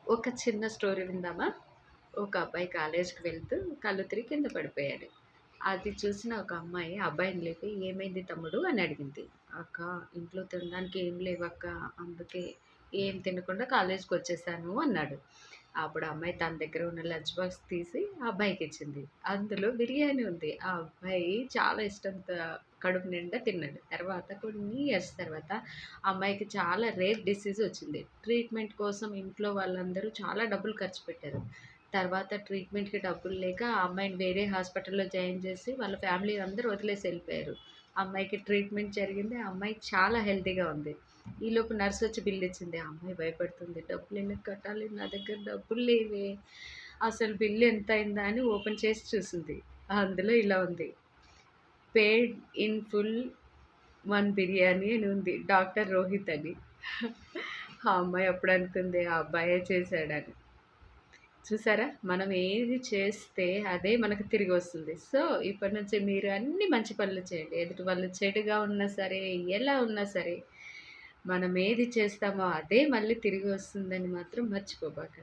ఒక చిన్న స్టోరీ విందామా? ఒక అబ్బాయి కాలేజ్‌కి వెళ్తూ కళ్ళు తిరిగి కింద పడిపోయాడు. అది చూసిన ఒక అమ్మాయి అబ్బాయిని లేపి, "ఏమైంది తమ్ముడు?" అని అడిగింది. "అక్క, ఇంట్లో తినడానికి ఏం లేవక్క. అందుకే ఏం తినకుండా కాలేజ్‌కొచ్చేసాను" అన్నాడు. అప్పుడు ఆ అమ్మాయి తన దగ్గర ఉన్న లంచ్ బాక్స్ తీసి ఆ అబ్బాయికిచ్చింది. అందులో బిర్యానీ ఉంది. ఆ అబ్బాయి చాలా ఇష్టంతో కడుపు నిండా తిన్నాడు. తర్వాత కొన్ని ఇయర్స్ తర్వాత ఆ అమ్మాయికి చాలా రేర్ డిసీజ్ వచ్చింది. ట్రీట్‌మెంట్ కోసం ఇంట్లో వాళ్ళందరూ చాలా డబ్బులు ఖర్చు పెట్టారు. తర్వాత ట్రీట్‌మెంట్‌కి డబ్బులు లేక ఆ అమ్మాయిని వేరే హాస్పిటల్‌లో జాయిన్ చేసి వాళ్ళ ఫ్యామిలీ అందరూ వదిలేసి ఎళ్ళిపోయారు. ఆ అమ్మాయికి ట్రీట్‌మెంట్ జరిగింది. ఆ అమ్మాయి చాలా హెల్తీగా ఉంది. ఈలోపు నర్సొచ్చి బిల్ ఇచ్చింది. ఆ అమ్మాయి భయపడుతుంది. డబ్బులెలా కట్టాలి? నా దగ్గర డబ్బులు లేవే. అసలు బిల్ ఎంతయిందా అని ఓపెన్ చేసి చూసింది. అందులో ఇలా ఉంది. పేడ్ ఇన్ ఫుల్ 1 బిర్యానీ అని ఉంది. డాక్టర్ రోహిత్ అని. ఆ అమ్మాయి అప్పుడు అనుకుంది ఆ అబ్బాయే చేశాడని. చూసారా? మనం ఏది చేస్తే అదే మనకు తిరిగొస్తుంది. సో, ఇప్పటి నుంచి మీరు అన్ని మంచి పనులు చేయండి. ఎదుటి వాళ్ళు చెడుగా ఉన్నా సరే, ఎలా ఉన్నా సరే, మనం ఏది చేస్తామో అదే మళ్ళీ తిరిగి వస్తుందని మాత్రం మర్చిపోబాకండి.